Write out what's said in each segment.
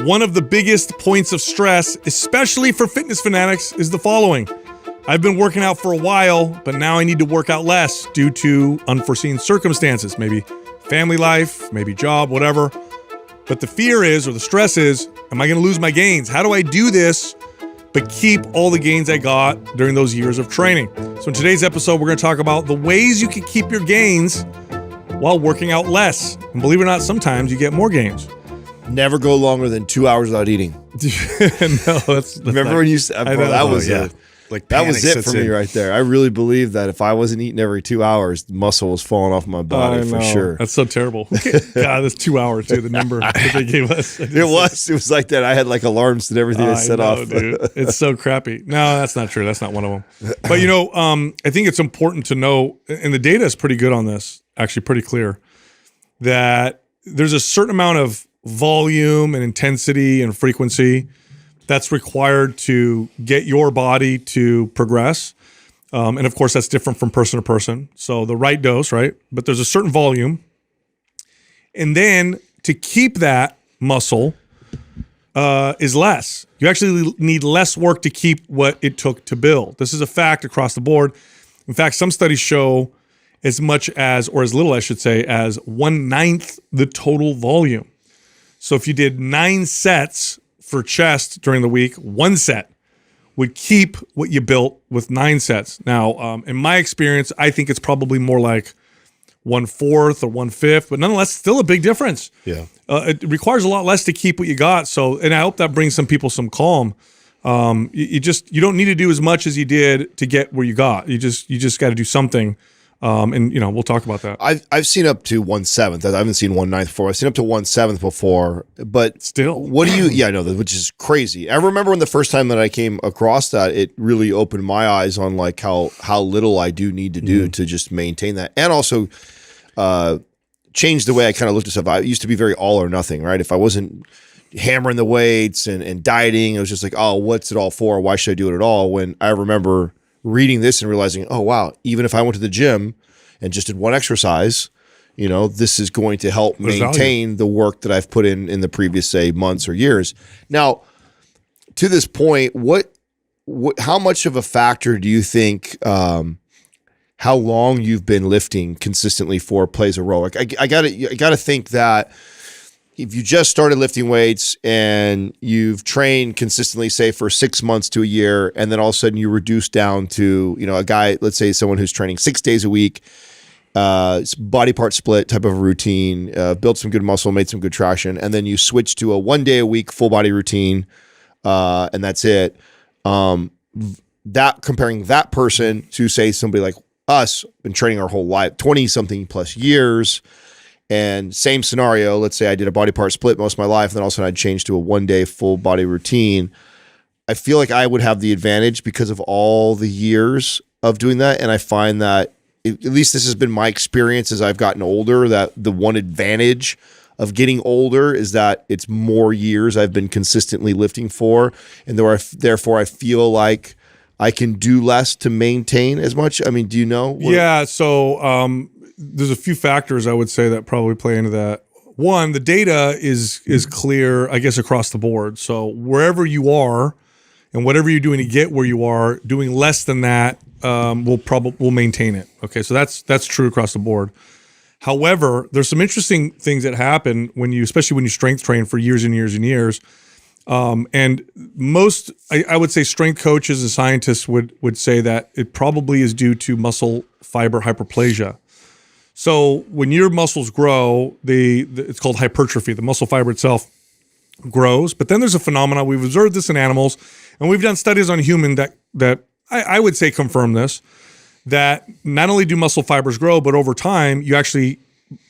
One of the biggest points of stress, especially for fitness fanatics, is the following. I've been working out for a while, but now I need to work out less due to unforeseen circumstances, maybe family life, maybe job, whatever. But the fear is, or the stress is, am I going to lose my gains? How do I do this, but keep all the gains I got during those years of training? So in today's episode, we're going to talk about the ways you can keep your gains while working out less. And believe it or not, sometimes you get more gains. Never go longer than 2 hours without eating. No, that's Remember not, when you said, that was it. Like that was it for me right there. I really believe that if I wasn't eating every 2 hours, the muscle was falling off my body for sure. That's so terrible. God, that's 2 hours, dude. The number that they gave us. It was like that. I had like alarms and everything I set off. Dude. It's so crappy. No, that's not true. That's not one of them. But I think it's important to know, and the data is pretty good on this, actually pretty clear, that there's a certain amount of volume and intensity and frequency that's required to get your body to progress. And of course, that's different from person to person. So the right dose, right? But there's a certain volume. And then to keep that muscle is less. You actually need less work to keep what it took to build. This is a fact across the board. In fact, some studies show as much as, or as little, I should say, as 1/9 the total volume. So if you did 9 sets for chest during the week, 1 set would keep what you built with 9 sets. Now, in my experience, I think it's probably more like 1/4 or 1/5, but nonetheless, still a big difference. Yeah, it requires a lot less to keep what you got. So, and I hope that brings some people some calm. You don't need to do as much as you did to get where you got. You just got to do something. And we'll talk about that. I've seen up to 1/7. I haven't seen 1/9 before. I've seen up to 1/7 before, but still, what do you? Yeah, I know that, which is crazy. I remember when the first time that I came across that, it really opened my eyes on like how little I do need to do to just maintain that, and also change the way I kind of looked at stuff. I used to be very all or nothing, right? If I wasn't hammering the weights and dieting, it was just like, oh, what's it all for? Why should I do it at all? When I remember reading this and realizing, oh, wow, even if I went to the gym and just did one exercise, this is going to help maintain the work that I've put in the previous, say, months or years. Now, to this point, how much of a factor do you think how long you've been lifting consistently for plays a role? Like I gotta think that if you just started lifting weights and you've trained consistently, say for 6 months to a year, and then all of a sudden you reduce down to, a guy, let's say someone who's training 6 days a week, body part split type of a routine, built some good muscle, made some good traction, and then you switch to a 1 day a week full body routine, and that's it. That comparing that person to say somebody like us, been training our whole life, 20 something plus years. And same scenario, let's say I did a body part split most of my life, and then all of a sudden I'd change to a 1 day full body routine. I feel like I would have the advantage because of all the years of doing that. And I find that, at least this has been my experience as I've gotten older, that the one advantage of getting older is that it's more years I've been consistently lifting for. And therefore I feel like I can do less to maintain as much. I mean, do you know? Yeah. So, there's a few factors I would say that probably play into that. One, the data is clear, I guess, across the board. So wherever you are and whatever you're doing to get where you are, doing less than that will maintain it. Okay, so that's true across the board. However, there's some interesting things that happen especially when you strength train for years and years and years. And most, I would say, strength coaches and scientists would say that it probably is due to muscle fiber hyperplasia. So when your muscles grow, it's called hypertrophy. The muscle fiber itself grows, but then there's a phenomenon. We've observed this in animals, and we've done studies on human that I would say confirm this, that not only do muscle fibers grow, but over time,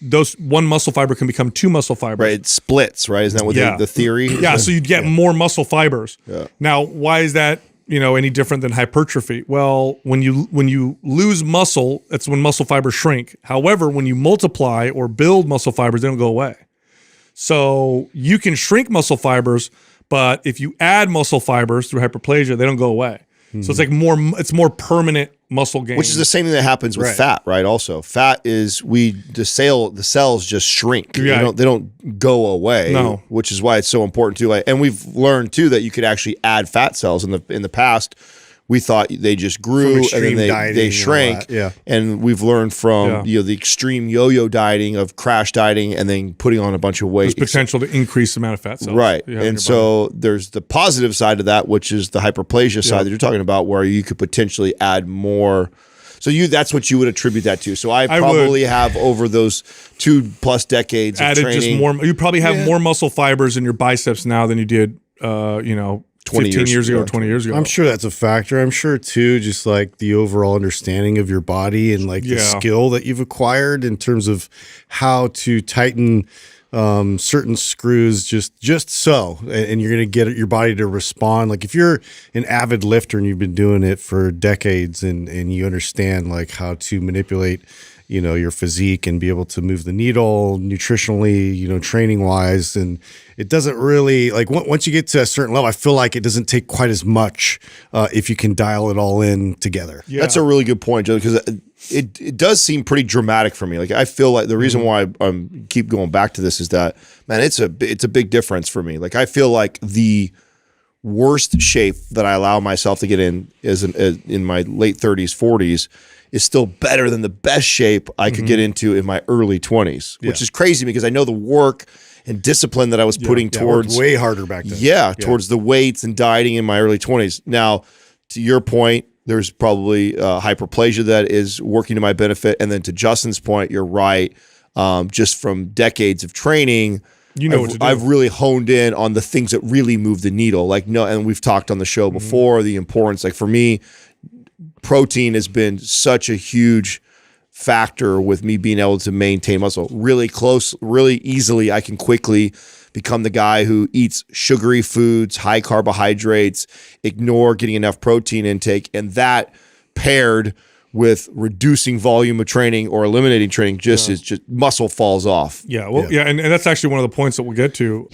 those one muscle fiber can become 2 muscle fibers. Right, it splits, right? Isn't that what the theory? Yeah, so you'd get more muscle fibers. Yeah. Now, why is that any different than hypertrophy? Well, when you lose muscle, that's when muscle fibers shrink. However, when you multiply or build muscle fibers, they don't go away. So you can shrink muscle fibers, but if you add muscle fibers through hyperplasia, they don't go away. Mm-hmm. So it's like it's more permanent muscle gain. Which is the same thing that happens with fat, right? Also, fat is the cells just shrink. Yeah. They don't go away. No. Which is why it's so important too. And we've learned too that you could actually add fat cells. In the past, we thought they just grew and then they shrank. And we've learned from the extreme yo-yo dieting of crash dieting and then putting on a bunch of weight. There's potential to increase the amount of fat cells. Right. And so there's the positive side of that, which is the hyperplasia side that you're talking about, where you could potentially add more. So that's what you would attribute that to. So I probably have over those 2+ decades added of training, just more. You probably have more muscle fibers in your biceps now than you did, 15 years ago or 20 years ago. I'm sure that's a factor. I'm sure too, just like the overall understanding of your body and like the skill that you've acquired in terms of how to tighten certain screws just so, and you're going to get your body to respond. Like if you're an avid lifter and you've been doing it for decades and you understand like how to manipulate your physique and be able to move the needle nutritionally, training wise. And it doesn't really like once you get to a certain level, I feel like it doesn't take quite as much if you can dial it all in together. Yeah. That's a really good point, Joe, because it does seem pretty dramatic for me. Like I feel like the reason why I keep going back to this is that, man, it's a big difference for me. Like I feel like the worst shape that I allow myself to get in is in my late 30s, 40s is still better than the best shape I could get into in my early 20s, which is crazy because I know the work and discipline that I was putting towards way harder back then. Towards the weights and dieting in my early 20s. Now, to your point, there's probably hyperplasia that is working to my benefit. And then to Justin's point, you're right. Just from decades of training, what to do. I've really honed in on the things that really move the needle. And we've talked on the show before, the importance, like for me, protein has been such a huge factor with me being able to maintain muscle really easily. I can quickly become the guy who eats sugary foods, high carbohydrates, ignore getting enough protein intake. And that paired with reducing volume of training or eliminating training is just muscle falls off. And that's actually one of the points that we'll get to.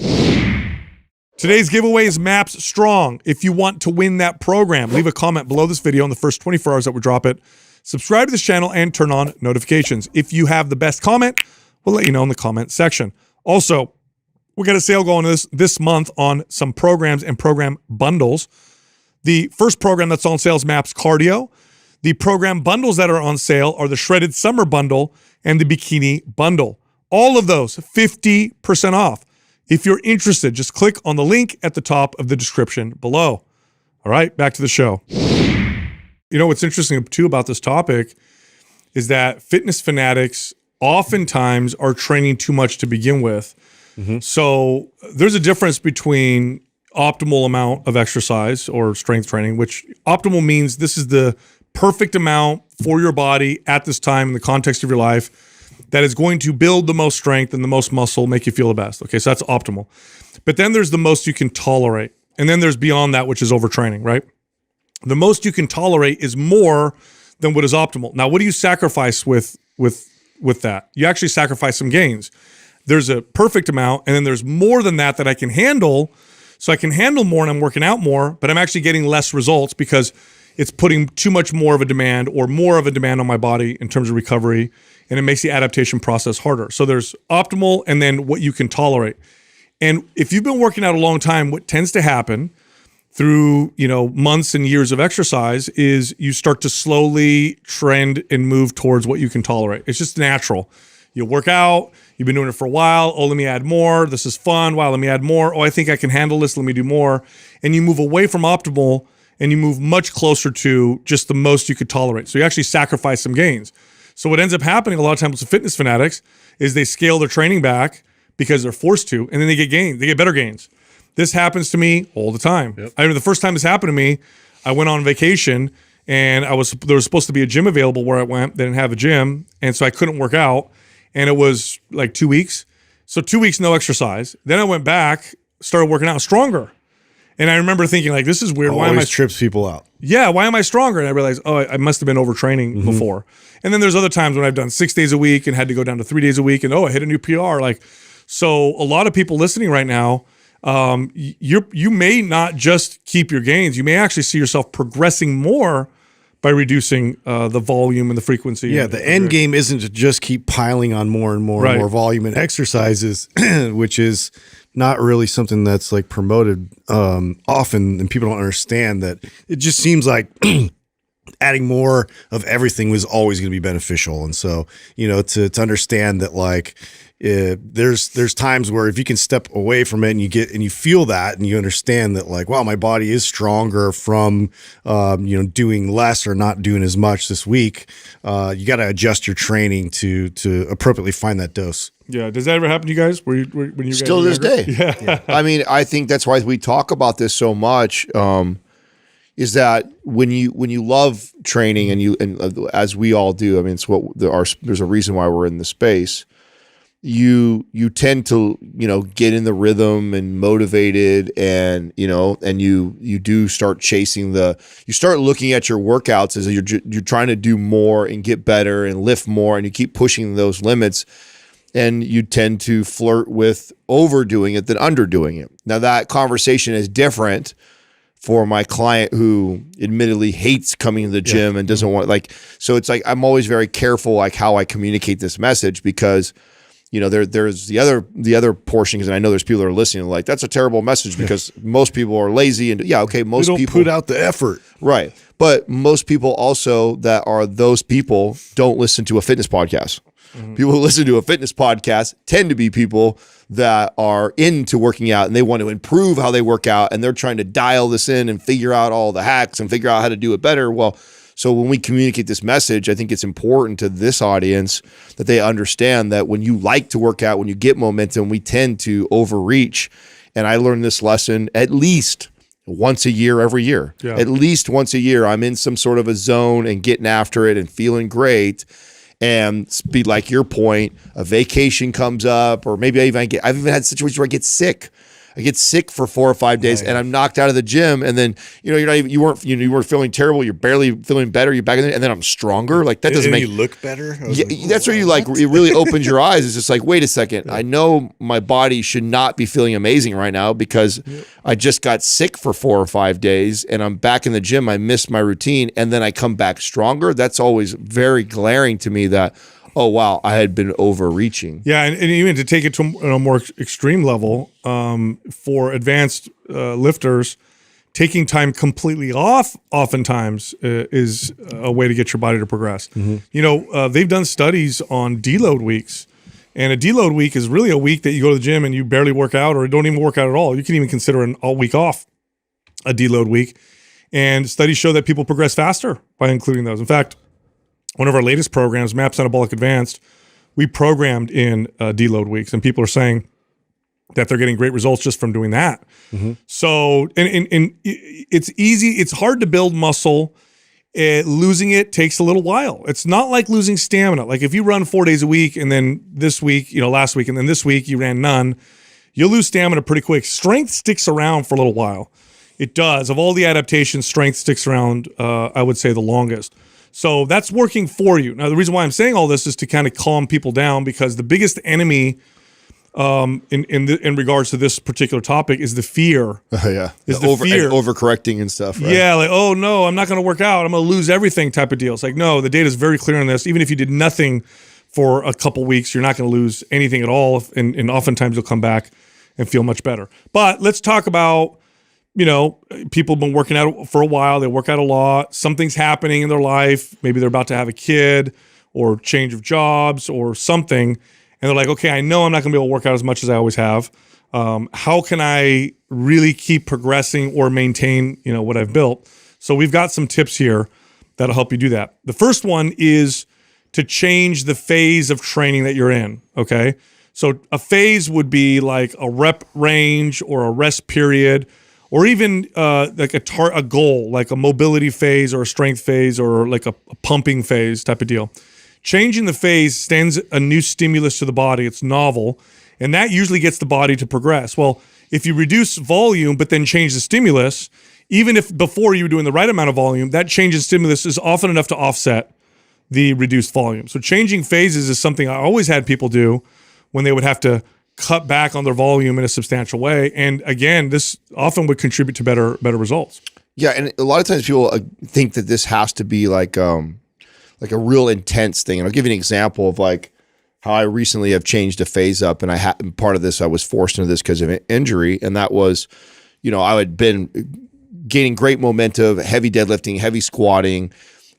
Today's giveaway is MAPS Strong. If you want to win that program, leave a comment below this video in the first 24 hours that we drop it. Subscribe to this channel and turn on notifications. If you have the best comment, we'll let you know in the comment section. Also, we got a sale going this month on some programs and program bundles. The first program that's on sale is MAPS Cardio. The program bundles that are on sale are the Shredded Summer Bundle and the Bikini Bundle. All of those 50% off. If you're interested, just click on the link at the top of the description below. All right, back to the show. What's interesting too about this topic is that fitness fanatics oftentimes are training too much to begin with. So there's a difference between optimal amount of exercise or strength training, which optimal means this is the perfect amount for your body at this time in the context of your life that is going to build the most strength and the most muscle, make you feel the best. Okay, so that's optimal. But then there's the most you can tolerate. And then there's beyond that, which is overtraining, right? The most you can tolerate is more than what is optimal. Now, what do you sacrifice with that? You actually sacrifice some gains. There's a perfect amount, and then there's more than that I can handle. So I can handle more and I'm working out more, but I'm actually getting less results because it's putting too much more of a demand or more of a demand on my body in terms of recovery, and it makes the adaptation process harder. So there's optimal and then what you can tolerate. And if you've been working out a long time, what tends to happen through, months and years of exercise is you start to slowly trend and move towards what you can tolerate. It's just natural. You'll work out, you've been doing it for a while. Oh, let me add more. This is fun. Wow, let me add more. Oh, I think I can handle this. Let me do more. And you move away from optimal and you move much closer to just the most you could tolerate. So you actually sacrifice some gains. So what ends up happening a lot of times with fitness fanatics is they scale their training back because they're forced to, and then they get gains. They get better gains. This happens to me all the time. I remember the first time this happened to me, I went on vacation and there was supposed to be a gym available where I went. They didn't have a gym, and so I couldn't work out. And it was like 2 weeks. So 2 weeks, no exercise. Then I went back, started working out stronger. And I remember thinking like, this is weird. Why am I trips people out? Yeah, why am I stronger? And I realized, I must have been overtraining before. And then there's other times when I've done 6 days a week and had to go down to 3 days a week, and I hit a new PR. So a lot of people listening right now, you may not just keep your gains. You may actually see yourself progressing more by reducing the volume and the frequency. Yeah, the end game isn't to just keep piling on more and more and more volume and exercises, which is not really something that's like promoted often, and people don't understand that. It just seems like adding more of everything was always going to be beneficial. And so, to understand that, like, there's times where if you can step away from it and you feel that and you understand that, like, wow, my body is stronger from doing less or not doing as much this week, you got to adjust your training to appropriately find that dose. Yeah. Does that ever happen to you guys? When you guys Still to this day. Yeah. I mean, I think that's why we talk about this so much. Is that when you love training and as we all do, I mean, it's there's a reason why we're in the space. You tend to, get in the rhythm and motivated, and you do start chasing you start looking at your workouts as you're trying to do more and get better and lift more, and you keep pushing those limits, and you tend to flirt with overdoing it than underdoing it. Now that conversation is different for my client who admittedly hates coming to the gym and doesn't want, so it's like, I'm always very careful, like, how I communicate this message, because there's the other portions, and I know there's people that are listening like, that's a terrible message because most people are lazy, and most don't people put out the effort. Right. But most people also that are those people don't listen to a fitness podcast. Mm-hmm. People who listen to a fitness podcast tend to be people that are into working out and they want to improve how they work out, and they're trying to dial this in and figure out all the hacks and figure out how to do it better. Well, so when we communicate this message, I think it's important to this audience that they understand that when you like to work out, when you get momentum, we tend to overreach. And I learned this lesson at least once a year, every year. Yeah. At least once a year, I'm in some sort of a zone and getting after it and feeling great. And be like your point, a vacation comes up, or maybe I've even had situations where I get sick. I get sick for 4 or 5 days, and I'm knocked out of the gym. And then you weren't feeling terrible. You're barely feeling better. You're back in there, and then I'm stronger. Like that doesn't make you look better. Yeah, that's where you like it really opens your eyes. It's just like, wait a second. I know my body should not be feeling amazing right now because I just got sick for 4 or 5 days, and I'm back in the gym. I missed my routine, and then I come back stronger. That's always very glaring to me that, oh, wow, I had been overreaching. Yeah, and even to take it to a more extreme level, for advanced lifters, taking time completely off oftentimes is a way to get your body to progress. Mm-hmm. They've done studies on deload weeks, and a deload week is really a week that you go to the gym and you barely work out or don't even work out at all. You can even consider an all week off a deload week. And studies show that people progress faster by including those. In fact, one of our latest programs, MAPS Anabolic Advanced, we programmed in deload weeks, and people are saying that they're getting great results just from doing that. Mm-hmm. So, and it's easy. It's hard to build muscle. Losing it takes a little while. It's not like losing stamina. Like if you run 4 days a week, and then this week, last week, and then this week you ran none, you'll lose stamina pretty quick. Strength sticks around for a little while. It does. Of all the adaptations, strength sticks around, I would say, the longest. So that's working for you. Now, the reason why I'm saying all this is to kind of calm people down, because the biggest enemy in regards to this particular topic is the fear. Is the fear. And overcorrecting and stuff, right? Yeah, like, oh no, I'm not going to work out. I'm going to lose everything type of deal. It's like, no, the data is very clear on this. Even if you did nothing for a couple weeks, you're not going to lose anything at all. And oftentimes you'll come back and feel much better. But let's talk about, people have been working out for a while. They work out a lot. Something's happening in their life. Maybe they're about to have a kid or change of jobs or something. And they're like, okay, I know I'm not going to be able to work out as much as I always have. How can I really keep progressing or maintain, what I've built? So we've got some tips here that'll help you do that. The first one is to change the phase of training that you're in, okay? So a phase would be like a rep range or a rest period, or even like a goal, like a mobility phase or a strength phase or like a pumping phase type of deal. Changing the phase sends a new stimulus to the body. It's novel, and that usually gets the body to progress. Well, if you reduce volume but then change the stimulus, even if before you were doing the right amount of volume, that change in stimulus is often enough to offset the reduced volume. So changing phases is something I always had people do when they would have to cut back on their volume in a substantial way. And again, this often would contribute to better results. Yeah, and a lot of times people think that this has to be like a real intense thing. And I'll give you an example of like how I recently have changed a phase up, and part of this I was forced into this because of injury, and that was, I had been gaining great momentum, heavy deadlifting, heavy squatting.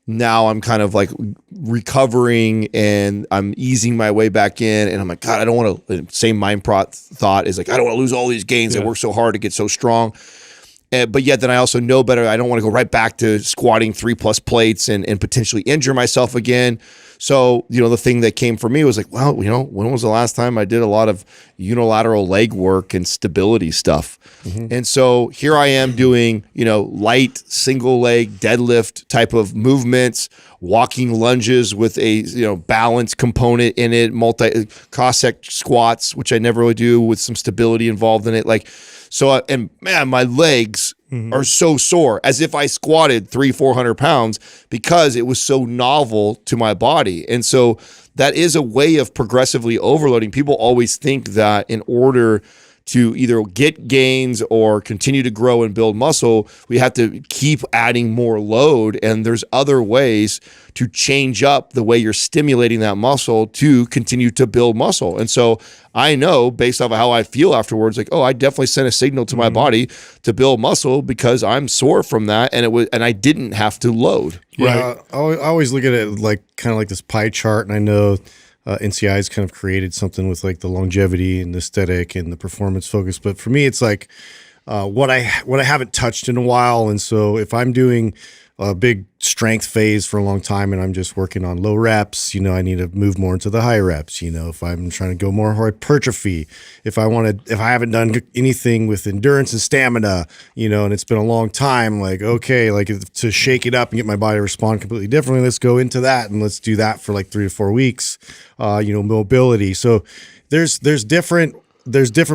Now I'm kind of like recovering and I'm easing my way back in, and I'm like, God, I don't want to. The same thought is like, I don't want to lose all these gains. I worked so hard to get so strong. But yet then I also know better. I don't want to go right back to squatting 3+ plates and potentially injure myself again. So, the thing that came for me was like, well, when was the last time I did a lot of unilateral leg work and stability stuff? Mm-hmm. And so here I am doing, light single leg deadlift type of movements, walking lunges with a, balance component in it, Cossack squats, which I never really do, with some stability involved in it. So, and man, my legs are so sore, as if I squatted 300-400 pounds, because it was so novel to my body. And so that is a way of progressively overloading. People always think that in order to either get gains or continue to grow and build muscle, we have to keep adding more load. And there's other ways to change up the way you're stimulating that muscle to continue to build muscle. And so I know, based off of how I feel afterwards, like, oh, I definitely sent a signal to my body to build muscle because I'm sore from that, and I didn't have to load. Yeah, right. I always look at it like kind of like this pie chart, and I know NCI has kind of created something with like the longevity and the aesthetic and the performance focus. But for me, it's like what I haven't touched in a while. And so if I'm doing a big strength phase for a long time and I'm just working on low reps, I need to move more into the high reps. If I'm trying to go more hypertrophy, if I haven't done anything with endurance and stamina, and it's been a long time, like, okay, like to shake it up and get my body to respond completely differently, let's go into that and let's do that for like 3 to 4 weeks, mobility. So there's different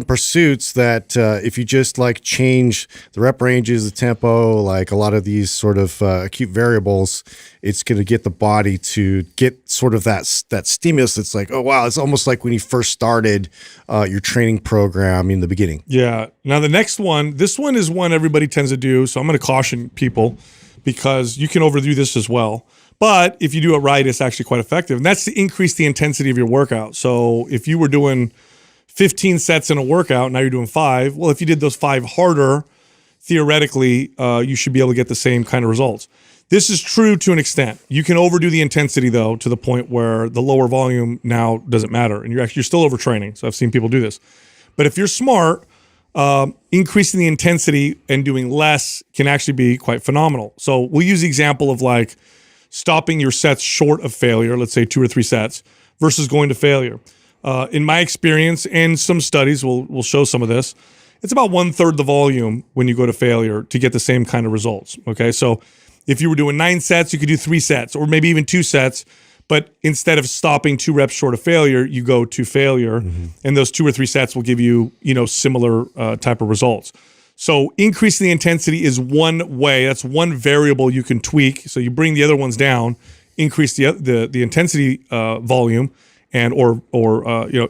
pursuits that if you just like change the rep ranges, the tempo, like a lot of these sort of acute variables, it's going to get the body to get sort of that stimulus. It's like, oh, wow, it's almost like when you first started your training program in the beginning. Yeah. Now the next one, this one is one everybody tends to do. So I'm going to caution people because you can overdo this as well. But if you do it right, it's actually quite effective. And that's to increase the intensity of your workout. So if you were doing 15 sets in a workout, now you're doing 5. Well, if you did those 5 harder, theoretically, you should be able to get the same kind of results. This is true to an extent. You can overdo the intensity, though, to the point where the lower volume now doesn't matter, and you're still overtraining. So I've seen people do this. But if you're smart, increasing the intensity and doing less can actually be quite phenomenal. So we'll use the example of like stopping your sets short of failure, let's say 2 or 3 sets, versus going to failure. In my experience, and some studies will show some of this, it's about 1/3 the volume when you go to failure to get the same kind of results. Okay, so if you were doing 9 sets, you could do 3 sets, or maybe even 2 sets. But instead of stopping 2 reps short of failure, you go to failure, and those 2 or 3 sets will give you, similar type of results. So increasing the intensity is one way. That's one variable you can tweak. So you bring the other ones down, increase the intensity volume, and or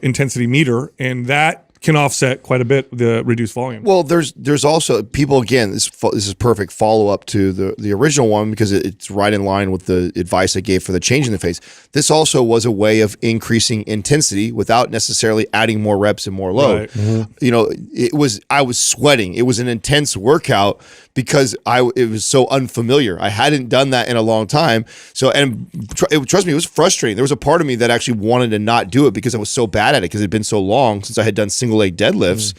intensity meter, and that can offset quite a bit the reduced volume. Well, there's also people, again, this is perfect follow-up to the original one because it's right in line with the advice I gave for the change in the phase. This also was a way of increasing intensity without necessarily adding more reps and more load. Right. Mm-hmm. I was sweating. It was an intense workout because it was so unfamiliar. I hadn't done that in a long time. So, trust me, it was frustrating. There was a part of me that actually wanted to not do it because I was so bad at it because it had been so long since I had done single leg deadlifts.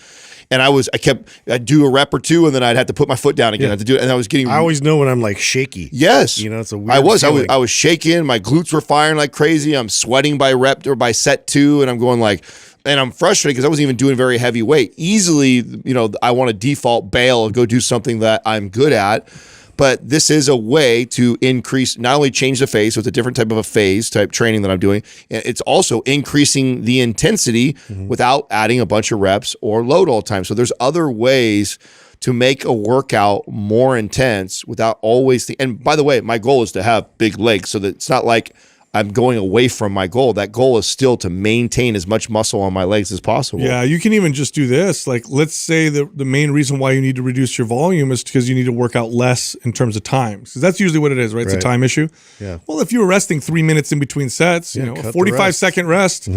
And I'd do a rep or 2 and then I'd have to put my foot down again. I had to do it. And I always know when I'm like shaky. Yes. It's a weird feeling. I was shaking. My glutes were firing like crazy. I'm sweating by rep or by set 2. And I'm going like, and I'm frustrated because I wasn't even doing very heavy weight. Easily, I want to default bail and go do something that I'm good at. But this is a way to increase, not only change the phase, so it's a different type of a phase type training that I'm doing. It's also increasing the intensity without adding a bunch of reps or load all the time. So there's other ways to make a workout more intense without always, and by the way, my goal is to have big legs so that it's not like I'm going away from my goal. That goal is still to maintain as much muscle on my legs as possible. Yeah, you can even just do this. Like, let's say the main reason why you need to reduce your volume is because you need to work out less in terms of time. Because that's usually what it is, right? It's a time issue. Yeah. Well, if you were resting 3 minutes in between sets, you know, a cut the 45-second rest,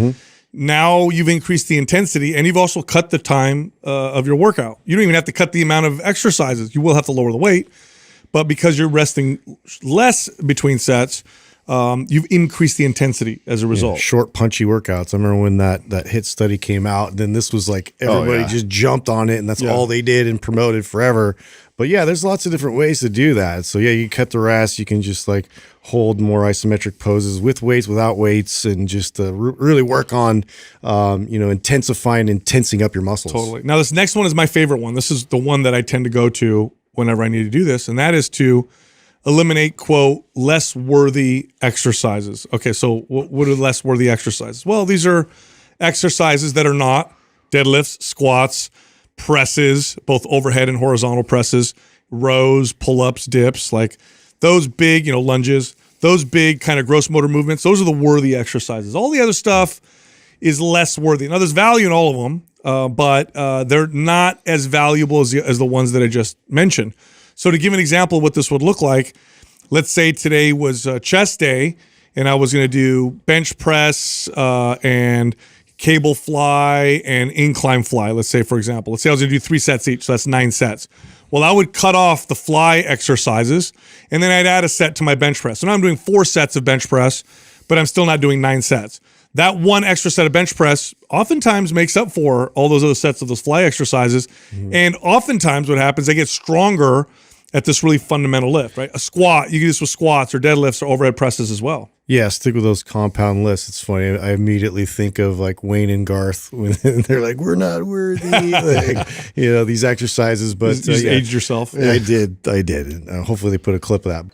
now you've increased the intensity and you've also cut the time of your workout. You don't even have to cut the amount of exercises. You will have to lower the weight, but because you're resting less between sets, you've increased the intensity as a result. Short, punchy workouts. I remember when that HIIT study came out, and then this was like everybody just jumped on it, and that's all they did and promoted forever. But yeah, there's lots of different ways to do that. So yeah, you cut the rest. You can just like hold more isometric poses with weights, without weights, and just really work on, intensifying and tensing up your muscles. Totally. Now, this next one is my favorite one. This is the one that I tend to go to whenever I need to do this, and that is to eliminate, quote, less worthy exercises. Okay, so what are less worthy exercises? Well, these are exercises that are not deadlifts, squats, presses, both overhead and horizontal presses, rows, pull-ups, dips, like those big, lunges, those big kind of gross motor movements. Those are the worthy exercises. All the other stuff is less worthy. Now, there's value in all of them, but they're not as valuable as the ones that I just mentioned. So to give an example of what this would look like, let's say today was chest day and I was going to do bench press and cable fly and incline fly, let's say, for example. Let's say I was going to do 3 sets each, so that's 9 sets. Well, I would cut off the fly exercises and then I'd add a set to my bench press. So now I'm doing 4 sets of bench press, but I'm still not doing 9 sets. That one extra set of bench press oftentimes makes up for all those other sets of those fly exercises. And oftentimes what happens, I get stronger at this really fundamental lift, right? A squat, you can do this with squats or deadlifts or overhead presses as well. Yeah, stick with those compound lifts. It's funny. I immediately think of like Wayne and Garth when they're like, "We're not worthy," like, these exercises. But you just aged yourself. I did. And, hopefully they put a clip of that.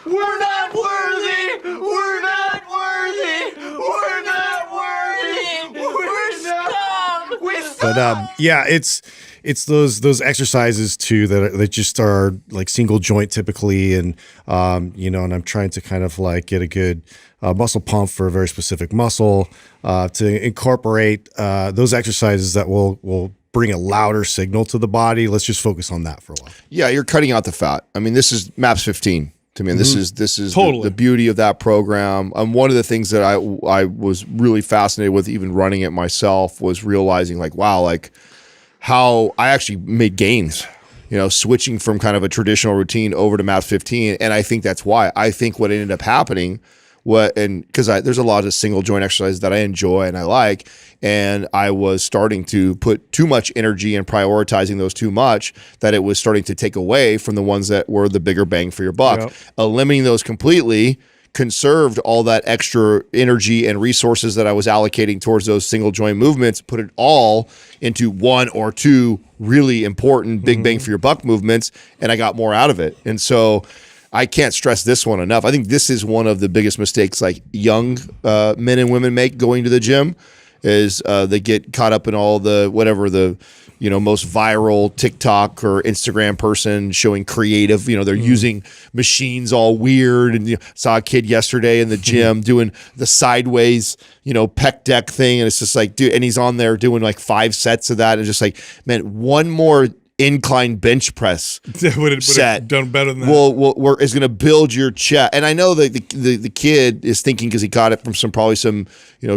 We're not worthy! We're not worthy! We're not worthy! We're scum! We're scum! But it's those exercises too that just are like single joint typically, and and I'm trying to kind of like get a good muscle pump for a very specific muscle to incorporate those exercises that will bring a louder signal to the body. Let's just focus on that for a while. Yeah, you're cutting out the fat. I mean, this is MAPS 15 to me. This is Totally. the beauty of that program. One of the things that I was really fascinated with, even running it myself, was realizing like, wow, like how I actually made gains, switching from kind of a traditional routine over to MAPS 15. And I think that's why. I think what ended up happening, because there's a lot of single joint exercises that I enjoy and I like, and I was starting to put too much energy and prioritizing those too much, that it was starting to take away from the ones that were the bigger bang for your buck. Yep. Eliminating those completely conserved all that extra energy and resources that I was allocating towards those single joint movements, put it all into 1 or 2 really important big bang for your buck movements, and I got more out of it. And so I can't stress this one enough. I think this is one of the biggest mistakes like young men and women make going to the gym, is they get caught up in all the whatever the most viral TikTok or Instagram person showing creative, they're using machines all weird. And saw a kid yesterday in the gym doing the sideways, pec deck thing. And it's just like, dude, and he's on there doing like 5 sets of that. And just like, man, one more incline bench press would have set done better than that. is going to build your chest. And I know that the kid is thinking, because he got it from probably some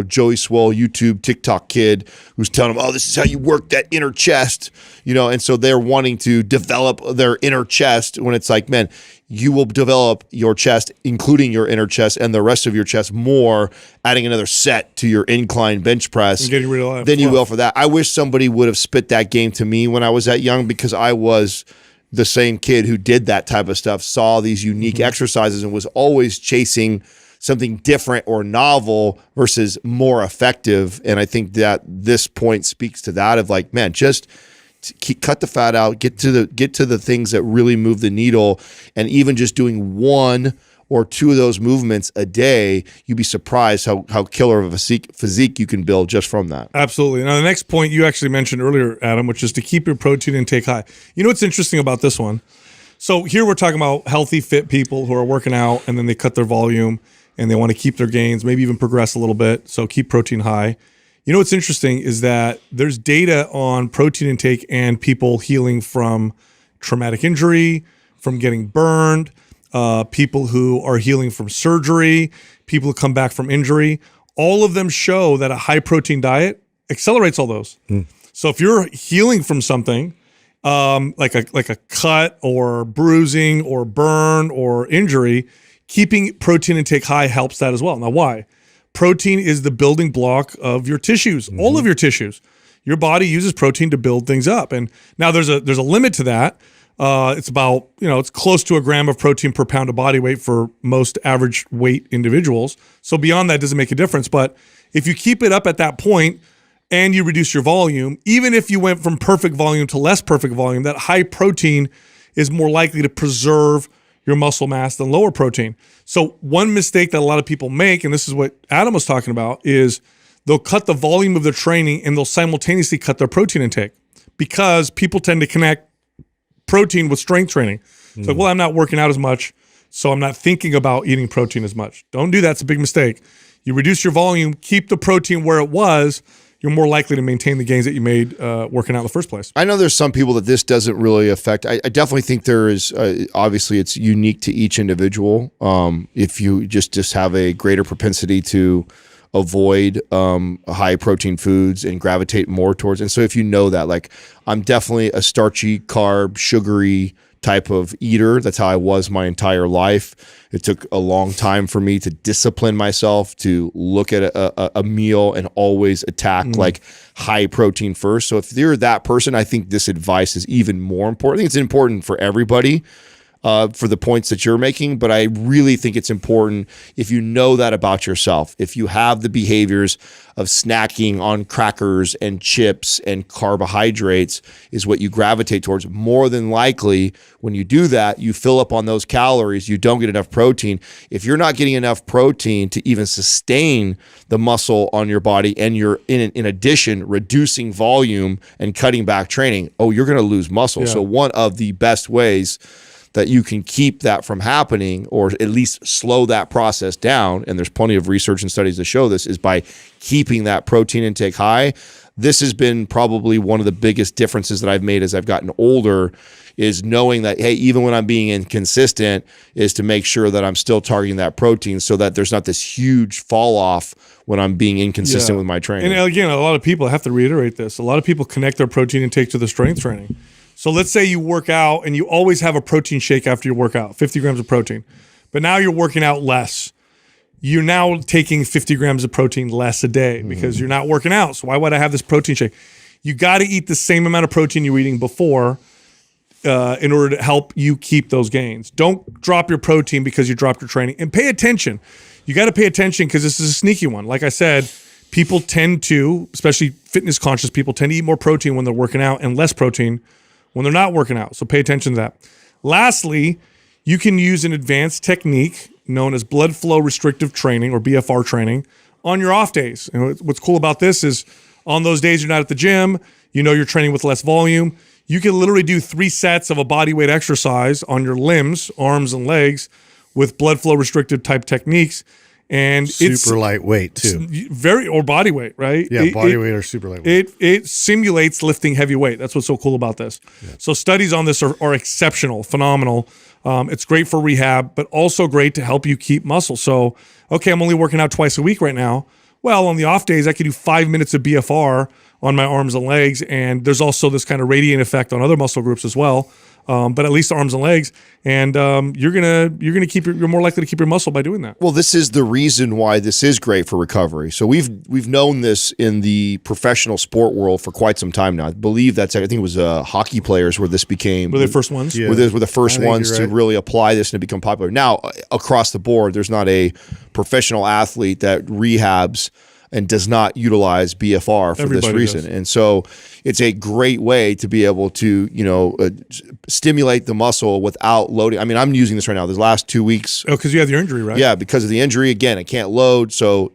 Joey Swole YouTube TikTok kid who's telling him, oh, this is how you work that inner chest, and so they're wanting to develop their inner chest, when it's like, man, you will develop your chest, including your inner chest and the rest of your chest, more adding another set to your incline bench press And getting rid of that than you fluff. will for that. I wish somebody would have spit that game to me when I was that young, because I was the same kid who did that type of stuff, saw these unique exercises and was always chasing something different or novel versus more effective. And I think that this point speaks to that, of like, man, just cut the fat out, get to the things that really move the needle. And even just doing 1 or 2 of those movements a day, you'd be surprised how killer of a physique you can build just from that. Absolutely. Now, the next point you actually mentioned earlier, Adam, which is to keep your protein intake high. You know what's interesting about this one? So here we're talking about healthy, fit people who are working out and then they cut their volume and they want to keep their gains, maybe even progress a little bit. So keep protein high. You know what's interesting is that there's data on protein intake and people healing from traumatic injury, from getting burned, people who are healing from surgery, people who come back from injury. All of them show that a high protein diet accelerates all those. So if you're healing from something, like a cut or bruising or burn or injury, keeping protein intake high helps that as well. Now, why? Protein is the building block of your tissues, all of your tissues. Your body uses protein to build things up. And now there's a limit to that. It's about, it's close to a gram of protein per pound of body weight for most average weight individuals. So beyond that doesn't make a difference. But if you keep it up at that point and you reduce your volume, even if you went from perfect volume to less perfect volume, that high protein is more likely to preserve your muscle mass than lower protein. So one mistake that a lot of people make, and this is what Adam was talking about, is they'll cut the volume of their training and they'll simultaneously cut their protein intake because people tend to connect protein with strength training. It's like, well, I'm not working out as much, so I'm not thinking about eating protein as much. Don't do that. It's a big mistake. You reduce your volume, keep the protein where it was, you're more likely to maintain the gains that you made working out in the first place. I know there's some people that this doesn't really affect. I definitely think there is, obviously it's unique to each individual. If you just have a greater propensity to avoid high protein foods and gravitate more towards. And so if you know that, like, I'm definitely a starchy, carb, sugary type of eater. That's how I was my entire life. It took a long time for me to discipline myself to look at a meal and always attack like high protein first. So if you're that person, I think this advice is even more important. I think it's important for everybody. For the points that you're making, but I really think it's important if you know that about yourself. If you have the behaviors of snacking on crackers and chips and carbohydrates is what you gravitate towards, more than likely when you do that, you fill up on those calories, you don't get enough protein. If you're not getting enough protein to even sustain the muscle on your body and you're in addition reducing volume and cutting back training, you're going to lose muscle. Yeah. So one of the best ways that you can keep that from happening or at least slow that process down, and there's plenty of research and studies to show this, is by keeping that protein intake high. This has been probably one of the biggest differences that I've made as I've gotten older, is knowing that, hey, even when I'm being inconsistent, is to make sure that I'm still targeting that protein so that there's not this huge fall off when I'm being inconsistent with my training. And again, a lot of people, I have to reiterate this, a lot of people connect their protein intake to the strength training. So let's say you work out and you always have a protein shake after your workout, 50 grams of protein, but now you're working out less. You're now taking 50 grams of protein less a day because you're not working out. So why would I have this protein shake? You got to eat the same amount of protein you were eating before in order to help you keep those gains. Don't drop your protein because you dropped your training, and pay attention. You got to pay attention because this is a sneaky one. Like I said, people tend to, especially fitness conscious people, tend to eat more protein when they're working out and less protein when they're not working out. So pay attention to that. Lastly, you can use an advanced technique known as blood flow restrictive training, or BFR training, on your off days. And what's cool about this is on those days you're not at the gym, you're training with less volume, you can literally do 3 sets of a body weight exercise on your limbs, arms and legs, with blood flow restrictive type techniques. And it's lightweight too. Or body weight, right? Yeah, body weight or super lightweight. It simulates lifting heavy weight. That's what's so cool about this. Yeah. So studies on this are exceptional, phenomenal. It's great for rehab, but also great to help you keep muscle. So, okay, I'm only working out twice a week right now. Well, on the off days, I could do 5 minutes of BFR on my arms and legs, and there's also this kind of radiant effect on other muscle groups as well. But at least arms and legs, and you're more likely to keep your muscle by doing that. Well, this is the reason why this is great for recovery. So we've known this in the professional sport world for quite some time now. I believe I think it was hockey players where this became. Were they first ones? Yeah. Were the first ones to really apply this and to become popular. Now, across the board, there's not a professional athlete that rehabs and does not utilize BFR for this Everybody reason. does. And so it's a great way to be able to, stimulate the muscle without loading. I mean, I'm using this right now. The last 2 weeks. Oh, because you have your injury, right? Yeah, because of the injury. Again, I can't load. So,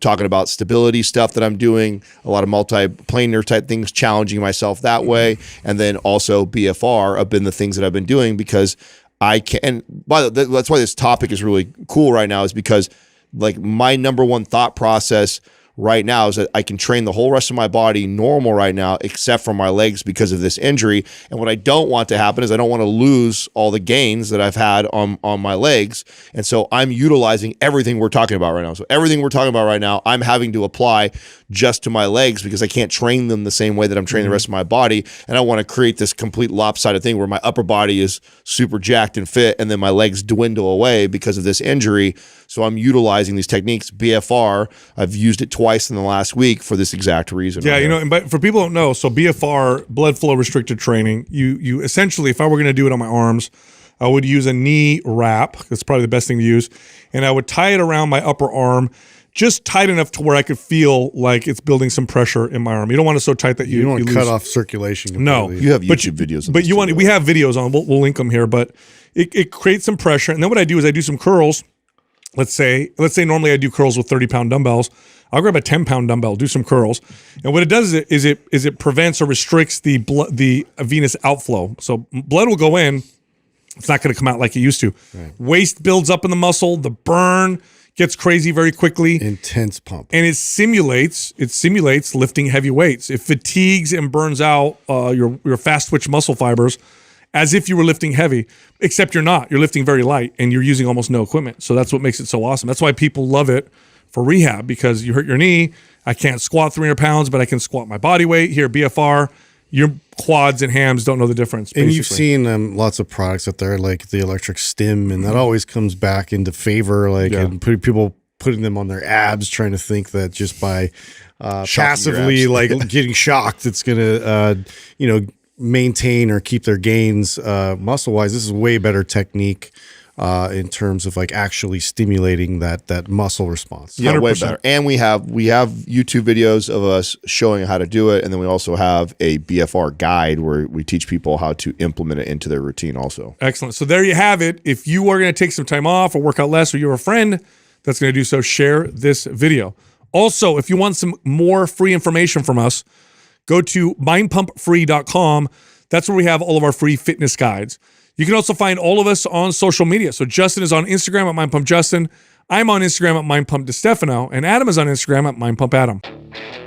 talking about stability stuff that I'm doing, a lot of multi-planar type things, challenging myself that way. And then also BFR have been the things that I've been doing because I can. And that's why this topic is really cool right now, is because like my number one thought process right now is that I can train the whole rest of my body normal right now, except for my legs because of this injury. And what I don't want to happen is I don't want to lose all the gains that I've had on my legs. And so I'm utilizing everything we're talking about right now. So everything we're talking about right now, I'm having to apply just to my legs because I can't train them the same way that I'm training the rest of my body. And I want to create this complete lopsided thing where my upper body is super jacked and fit, and then my legs dwindle away because of this injury. So I'm utilizing these techniques. BFR, I've used it twice in the last week for this exact reason. Yeah, right here. and but for people who don't know, so BFR, blood flow restricted training, you essentially, if I were going to do it on my arms, I would use a knee wrap. That's probably the best thing to use. And I would tie it around my upper arm, just tight enough to where I could feel like it's building some pressure in my arm. You don't want it so tight that You don't want to lose. cut off circulation No. completely. You have But YouTube videos. Of But this you too, want, we have videos on, we'll link them here, but it creates some pressure. And then what I do is I do some curls. Let's say normally I do curls with 30-pound dumbbells. I'll grab a 10-pound dumbbell, do some curls. And what it does is it prevents or restricts the venous outflow. So blood will go in. It's not going to come out like it used to. Right. Waste builds up in the muscle. The burn gets crazy very quickly. Intense pump. And it simulates lifting heavy weights. It fatigues and burns out your fast twitch muscle fibers as if you were lifting heavy, except you're not. You're lifting very light and you're using almost no equipment. So that's what makes it so awesome. That's why people love it for rehab, because you hurt your knee. I can't squat 300 pounds, but I can squat my body weight. Here, BFR, your quads and hams don't know the difference. And basically. you've seen lots of products out there like the electric stim, and that always comes back into favor. And people putting them on their abs, trying to think that just by passively like getting shocked, it's gonna maintain or keep their gains muscle wise. This is way better technique in terms of like actually stimulating that muscle response. Yeah, way 100%. better. And we have YouTube videos of us showing how to do it, and then we also have a BFR guide where we teach people how to implement it into their routine also. Excellent. So there you have it. If you are going to take some time off or work out less, or you're a friend that's going to do so, share this video. Also, if you want some more free information from us, go to mindpumpfree.com. That's where we have all of our free fitness guides. You can also find all of us on social media. So Justin is on Instagram at mindpumpjustin. I'm on Instagram at mindpumpdestefano, and Adam is on Instagram at mindpumpadam.